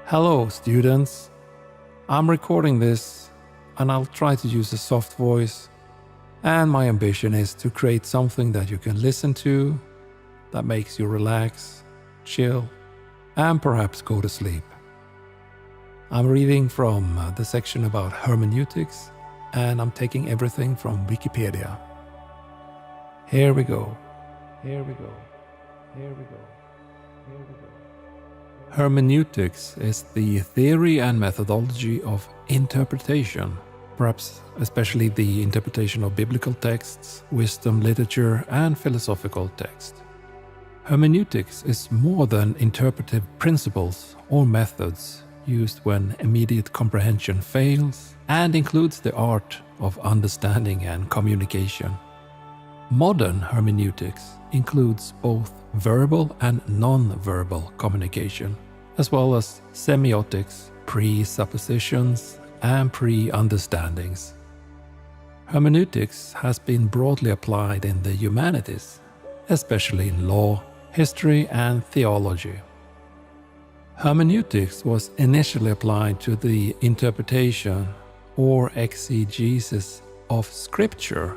Hello, students. I'm recording this and I'll try to use a soft voice. And my ambition is to create something that you can listen to, that makes you relax, chill, and perhaps go to sleep. I'm reading from the section about hermeneutics, and I'm taking everything from Wikipedia. Here we go. Hermeneutics is the theory and methodology of interpretation, perhaps especially the interpretation of biblical texts, wisdom literature, and philosophical texts. Hermeneutics is more than interpretive principles or methods used when immediate comprehension fails, and includes the art of understanding and communication. Modern hermeneutics includes both verbal and non-verbal communication, as well as semiotics, presuppositions, and pre-understandings. Hermeneutics has been broadly applied in the humanities, especially in law, history, and theology. Hermeneutics was initially applied to the interpretation or exegesis of scripture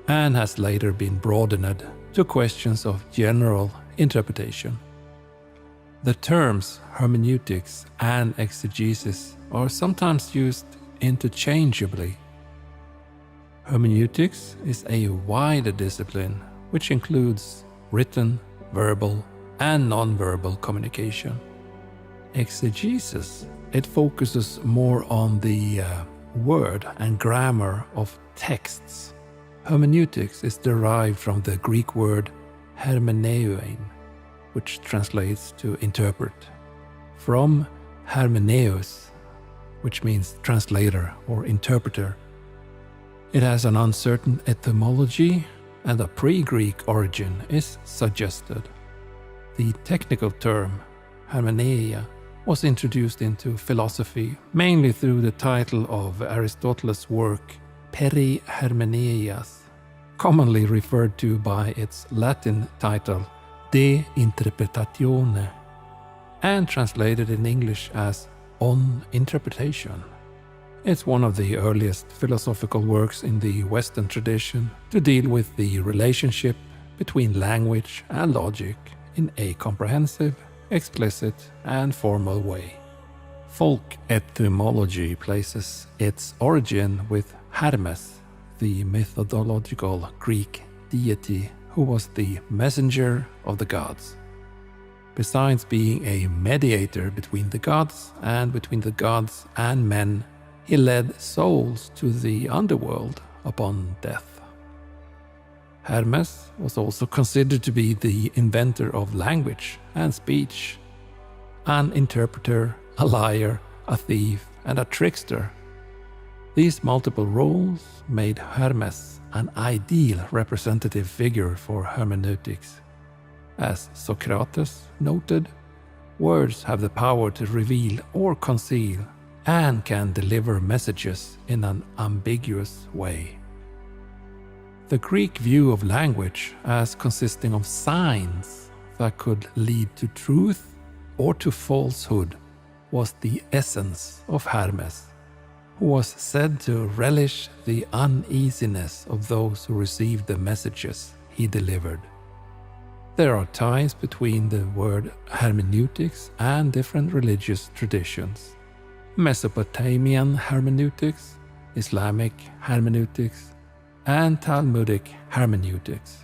and has later been broadened to questions of general interpretation. The terms hermeneutics and exegesis are sometimes used interchangeably. Hermeneutics is a wider discipline which includes written, verbal, and non-verbal communication. Exegesis, it focuses more on the word and grammar of texts. Hermeneutics is derived from the Greek word hermeneuein, which translates to interpret, from hermeneus, which means translator or interpreter. It has an uncertain etymology and a pre-Greek origin is suggested. The technical term hermeneia was introduced into philosophy mainly through the title of Aristotle's work Perihermeneias, commonly referred to by its Latin title De Interpretatione, and translated in English as On Interpretation. It's one of the earliest philosophical works in the Western tradition to deal with the relationship between language and logic in a comprehensive, explicit, and formal way. Folk etymology places its origin with Hermes, the mythological Greek deity who was the messenger of the gods. Besides being a mediator between the gods and men, he led souls to the underworld upon death. Hermes was also considered to be the inventor of language and speech, an interpreter, a liar, a thief, and a trickster. These multiple roles made Hermes an ideal representative figure for hermeneutics. As Socrates noted, words have the power to reveal or conceal and can deliver messages in an ambiguous way. The Greek view of language as consisting of signs that could lead to truth or to falsehood was the essence of Hermes, who was said to relish the uneasiness of those who received the messages he delivered. There are ties between the word hermeneutics and different religious traditions. Mesopotamian hermeneutics, Islamic hermeneutics, and Talmudic hermeneutics.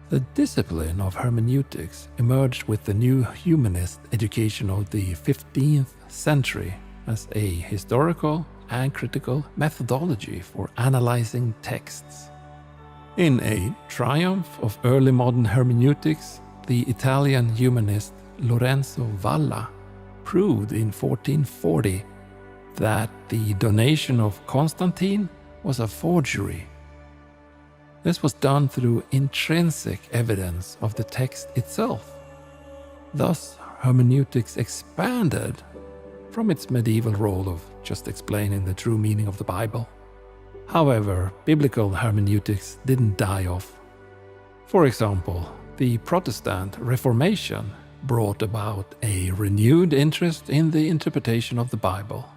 The discipline of hermeneutics emerged with the new humanist education of the 15th century as a historical and critical methodology for analyzing texts. In a triumph of early modern hermeneutics, the Italian humanist Lorenzo Valla proved in 1440 that the donation of Constantine was a forgery. This was done through intrinsic evidence of the text itself. Thus, hermeneutics expanded from its medieval role of just explaining the true meaning of the Bible. However, biblical hermeneutics didn't die off. For example, the Protestant Reformation brought about a renewed interest in the interpretation of the Bible,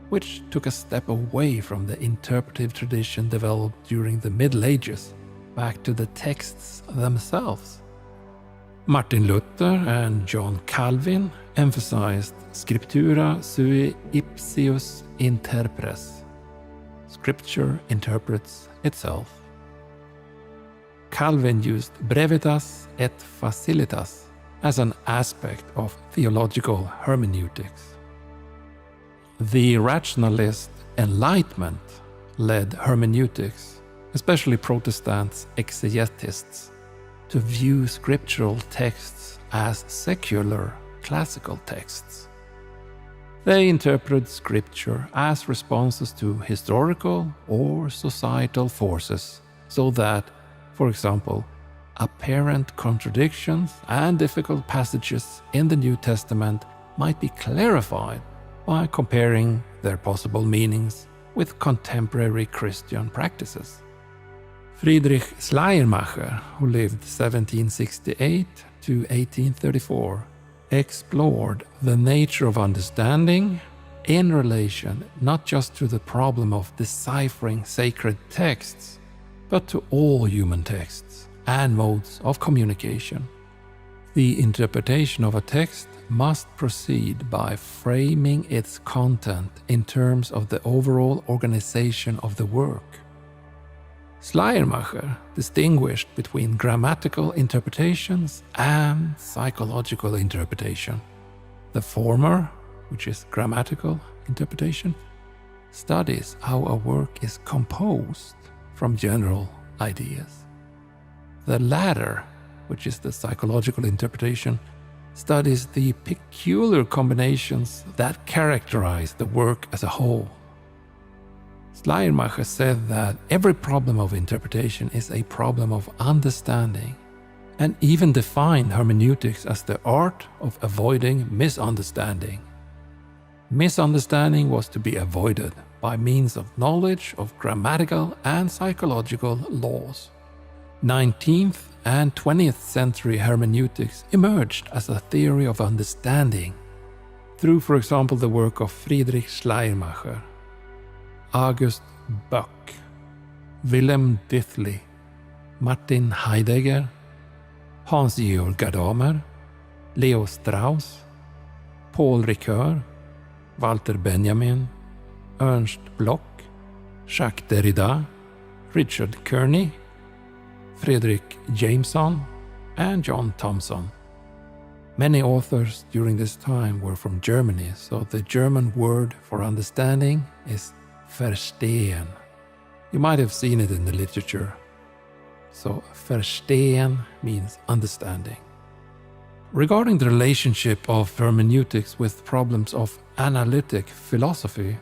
which took a step away from the interpretive tradition developed during the Middle Ages back to the texts themselves. Martin Luther and John Calvin emphasized scriptura sui ipsius interpres. Scripture interprets itself. Calvin used brevitas et facilitas as an aspect of theological hermeneutics. The rationalist Enlightenment led hermeneutics, especially Protestant exegetists, to view scriptural texts as secular classical texts. They interpreted scripture as responses to historical or societal forces, so that, for example, apparent contradictions and difficult passages in the New Testament might be clarified by comparing their possible meanings with contemporary Christian practices. Friedrich Schleiermacher, who lived 1768 to 1834, explored the nature of understanding in relation not just to the problem of deciphering sacred texts, but to all human texts and modes of communication. The interpretation of a text must proceed by framing its content in terms of the overall organization of the work. Schleiermacher distinguished between grammatical interpretations and psychological interpretation. The former, which is grammatical interpretation, studies how a work is composed from general ideas. The latter, which is the psychological interpretation, studies the peculiar combinations that characterize the work as a whole. Schleiermacher said that every problem of interpretation is a problem of understanding, and even defined hermeneutics as the art of avoiding misunderstanding. Misunderstanding was to be avoided by means of knowledge of grammatical and psychological laws. 19th and 20th century hermeneutics emerged as a theory of understanding through, for example, the work of Friedrich Schleiermacher, August Böck, Wilhelm Dithely, Martin Heidegger, Hans-Georg Gadamer, Leo Strauss, Paul Ricoeur, Walter Benjamin, Ernst Bloch, Jacques Derrida, Richard Kearney, Frederick Jameson, and John Thomson. Many authors during this time were from Germany, so the German word for understanding is verstehen. You might have seen it in the literature. So verstehen means understanding. Regarding the relationship of hermeneutics with problems of analytic philosophy,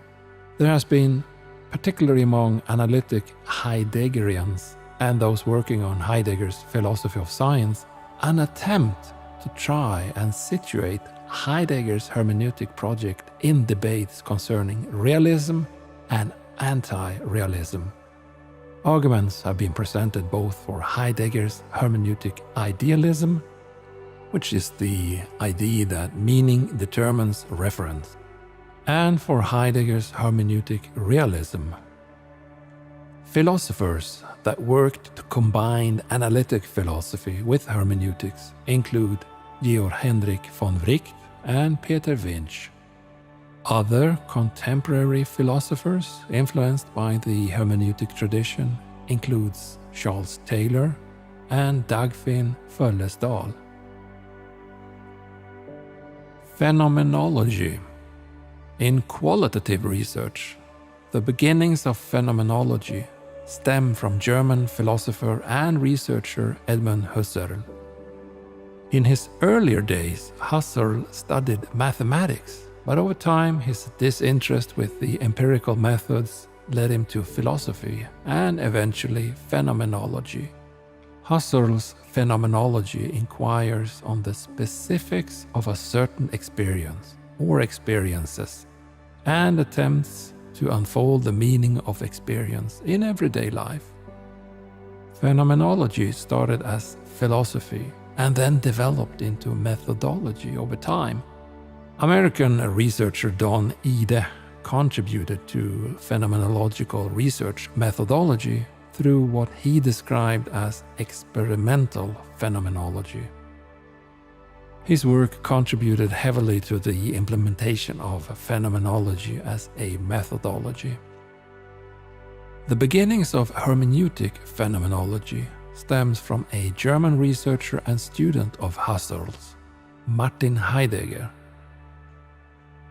there has been, particularly among analytic Heideggerians and those working on Heidegger's philosophy of science, an attempt to try and situate Heidegger's hermeneutic project in debates concerning realism and anti-realism. Arguments have been presented both for Heidegger's hermeneutic idealism, which is the idea that meaning determines reference, and for Heidegger's hermeneutic realism. Philosophers that worked to combine analytic philosophy with hermeneutics include Georg Henrik von Wright and Peter Winch. Other contemporary philosophers influenced by the hermeneutic tradition includes Charles Taylor and Dagfinn Føllesdal. Phenomenology. In qualitative research, the beginnings of phenomenology stem from German philosopher and researcher Edmund Husserl. In his earlier days, Husserl studied mathematics, but over time his disinterest with the empirical methods led him to philosophy and eventually phenomenology. Husserl's phenomenology inquires on the specifics of a certain experience or experiences and attempts to unfold the meaning of experience in everyday life. Phenomenology started as philosophy and then developed into methodology over time. American researcher Don Ide contributed to phenomenological research methodology through what he described as experimental phenomenology. His work contributed heavily to the implementation of phenomenology as a methodology. The beginnings of hermeneutic phenomenology stems from a German researcher and student of Husserl's, Martin Heidegger.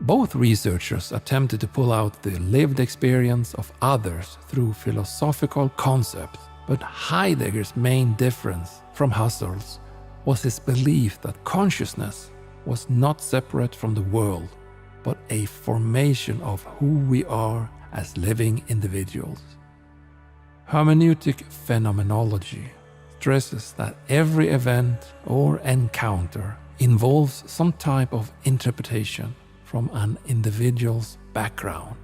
Both researchers attempted to pull out the lived experience of others through philosophical concepts, but Heidegger's main difference from Husserl's was his belief that consciousness was not separate from the world, but a formation of who we are as living individuals. Hermeneutic phenomenology stresses that every event or encounter involves some type of interpretation from an individual's background,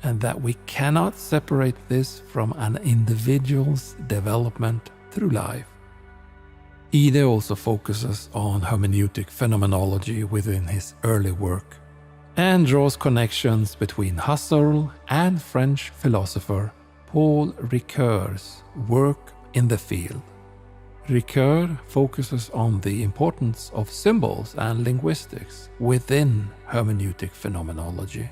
and that we cannot separate this from an individual's development through life. Ide also focuses on hermeneutic phenomenology within his early work, and draws connections between Husserl and French philosopher Paul Ricoeur's work in the field. Ricoeur focuses on the importance of symbols and linguistics within hermeneutic phenomenology.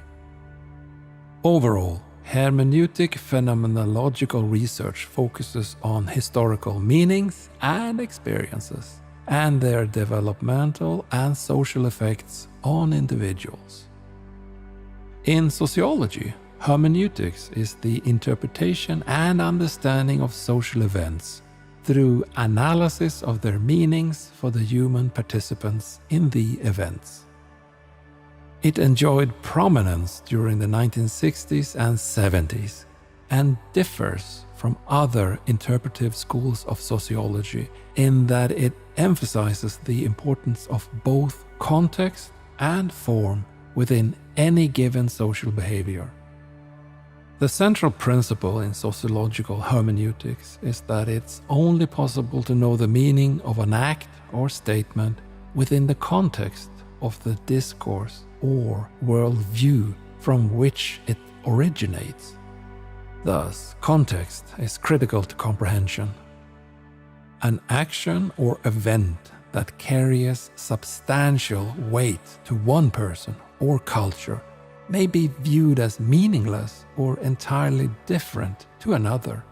Overall, hermeneutic phenomenological research focuses on historical meanings and experiences, and their developmental and social effects on individuals. In sociology, hermeneutics is the interpretation and understanding of social events through analysis of their meanings for the human participants in the events. It enjoyed prominence during the 1960s and 70s and differs from other interpretive schools of sociology in that it emphasizes the importance of both context and form within any given social behavior. The central principle in sociological hermeneutics is that it's only possible to know the meaning of an act or statement within the context of the discourse or worldview from which it originates. Thus, context is critical to comprehension. An action or event that carries substantial weight to one person or culture may be viewed as meaningless or entirely different to another.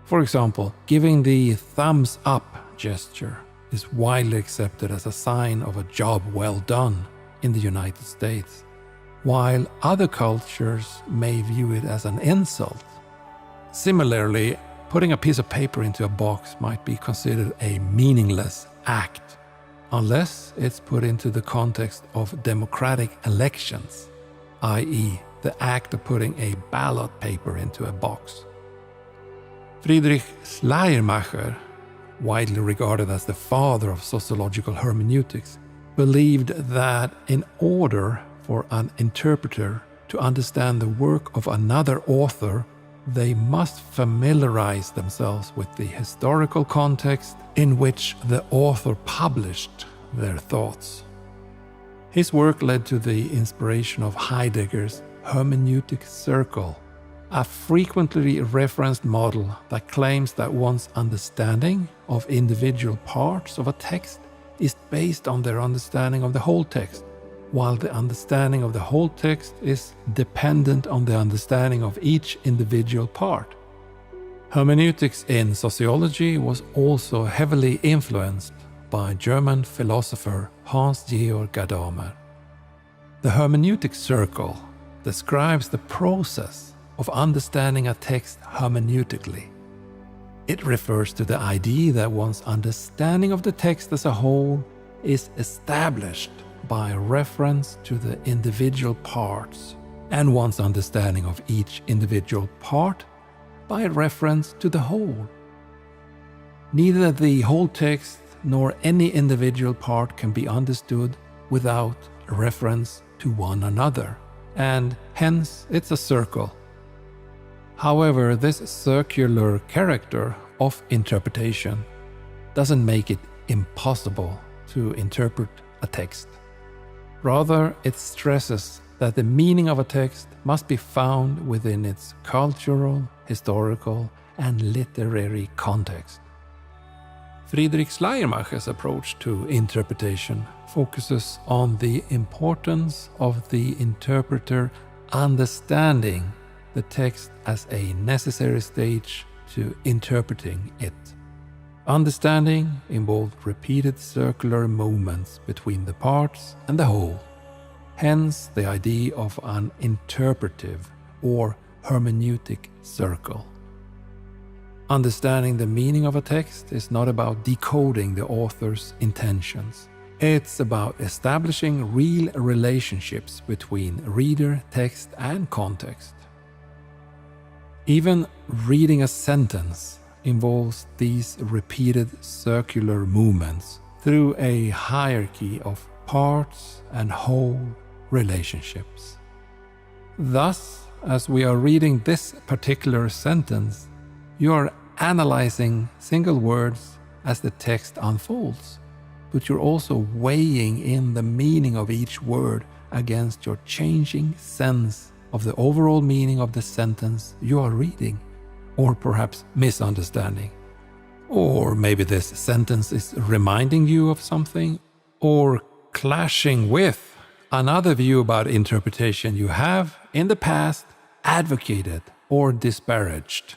For example, giving the thumbs up gesture is widely accepted as a sign of a job well done in the United States, while other cultures may view it as an insult. Similarly, putting a piece of paper into a box might be considered a meaningless act, unless it's put into the context of democratic elections, i.e., the act of putting a ballot paper into a box. Friedrich Schleiermacher, widely regarded as the father of sociological hermeneutics, believed that in order for an interpreter to understand the work of another author, they must familiarize themselves with the historical context in which the author published their thoughts. His work led to the inspiration of Heidegger's hermeneutic circle, a frequently referenced model that claims that one's understanding of individual parts of a text is based on their understanding of the whole text, while the understanding of the whole text is dependent on the understanding of each individual part. Hermeneutics in sociology was also heavily influenced by German philosopher Hans-Georg Gadamer. The hermeneutic circle describes the process of understanding a text hermeneutically. It refers to the idea that one's understanding of the text as a whole is established by reference to the individual parts, and one's understanding of each individual part by reference to the whole. Neither the whole text nor any individual part can be understood without reference to one another, and hence it's a circle. However, this circular character of interpretation doesn't make it impossible to interpret a text. Rather, it stresses that the meaning of a text must be found within its cultural, historical, and literary context. Friedrich Schleiermacher's approach to interpretation focuses on the importance of the interpreter understanding the text as a necessary stage to interpreting it. Understanding involved repeated circular movements between the parts and the whole, hence the idea of an interpretive or hermeneutic circle. Understanding the meaning of a text is not about decoding the author's intentions. It's about establishing real relationships between reader, text, and context. Even reading a sentence involves these repeated circular movements through a hierarchy of parts and whole relationships. Thus, as we are reading this particular sentence, you are analyzing single words as the text unfolds, but you're also weighing in the meaning of each word against your changing sense of the overall meaning of the sentence you are reading, or perhaps misunderstanding. Or maybe this sentence is reminding you of something, or clashing with another view about interpretation you have in the past advocated or disparaged.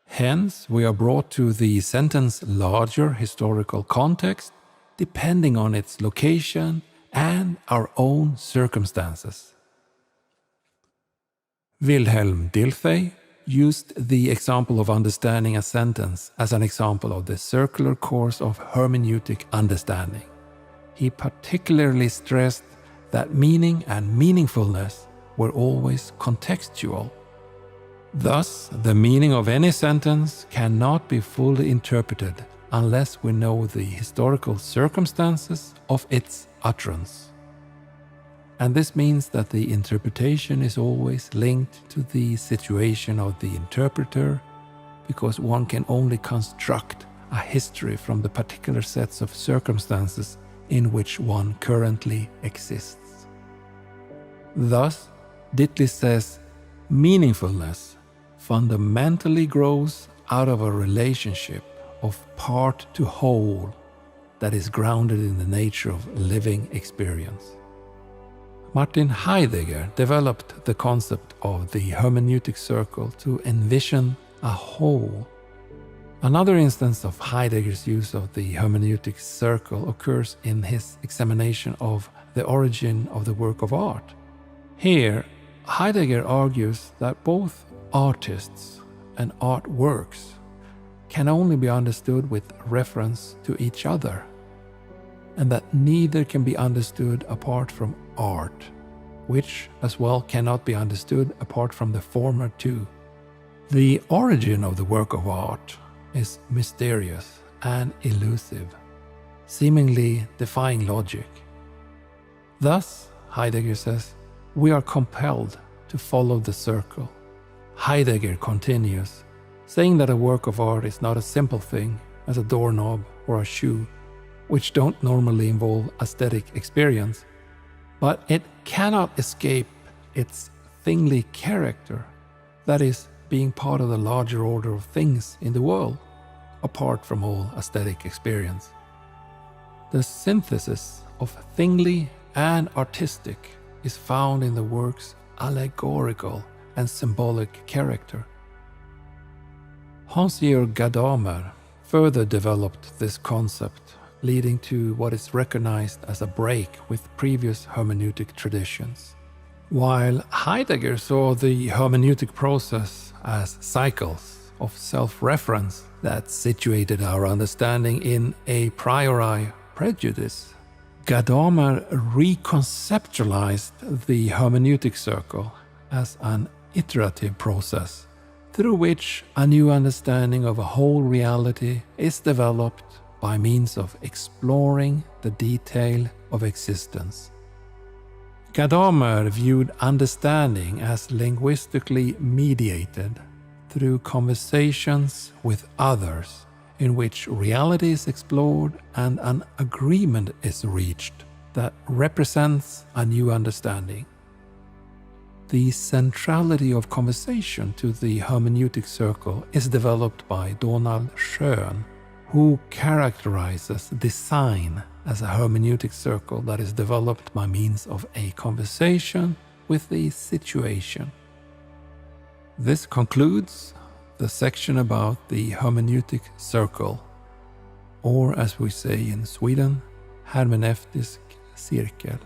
Hence, we are brought to the sentence's larger historical context, depending on its location and our own circumstances. Wilhelm Dilthey used the example of understanding a sentence as an example of the circular course of hermeneutic understanding. He particularly stressed that meaning and meaningfulness were always contextual. Thus, the meaning of any sentence cannot be fully interpreted unless we know the historical circumstances of its utterance. And this means that the interpretation is always linked to the situation of the interpreter, because one can only construct a history from the particular sets of circumstances in which one currently exists. Thus, Ditley says, meaningfulness fundamentally grows out of a relationship of part to whole that is grounded in the nature of living experience. Martin Heidegger developed the concept of the hermeneutic circle to envision a whole. Another instance of Heidegger's use of the hermeneutic circle occurs in his examination of the origin of the work of art. Here, Heidegger argues that both artists and artworks can only be understood with reference to each other, and that neither can be understood apart from art, which as well cannot be understood apart from the former two. The origin of the work of art is mysterious and elusive, seemingly defying logic. Thus, Heidegger says, we are compelled to follow the circle. Heidegger continues, saying that a work of art is not a simple thing as a doorknob or a shoe, which don't normally involve aesthetic experience, but it cannot escape its thingly character, that is, being part of the larger order of things in the world, apart from all aesthetic experience. The synthesis of thingly and artistic is found in the work's allegorical and symbolic character. Hans-Georg Gadamer further developed this concept, leading to what is recognized as a break with previous hermeneutic traditions. While Heidegger saw the hermeneutic process as cycles of self-reference that situated our understanding in a priori prejudice, Gadamer reconceptualized the hermeneutic circle as an iterative process through which a new understanding of a whole reality is developed by means of exploring the detail of existence. Gadamer viewed understanding as linguistically mediated through conversations with others in which reality is explored and an agreement is reached that represents a new understanding. The centrality of conversation to the hermeneutic circle is developed by Donald Schoen, who characterizes design as a hermeneutic circle that is developed by means of a conversation with the situation. This concludes the section about the hermeneutic circle, or as we say in Sweden, hermeneutisk cirkel.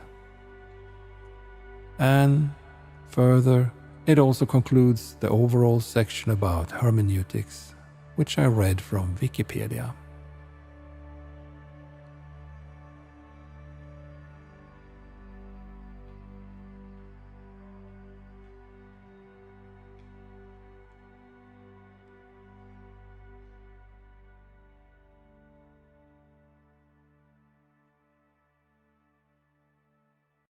And further, it also concludes the overall section about hermeneutics, which I read from Wikipedia.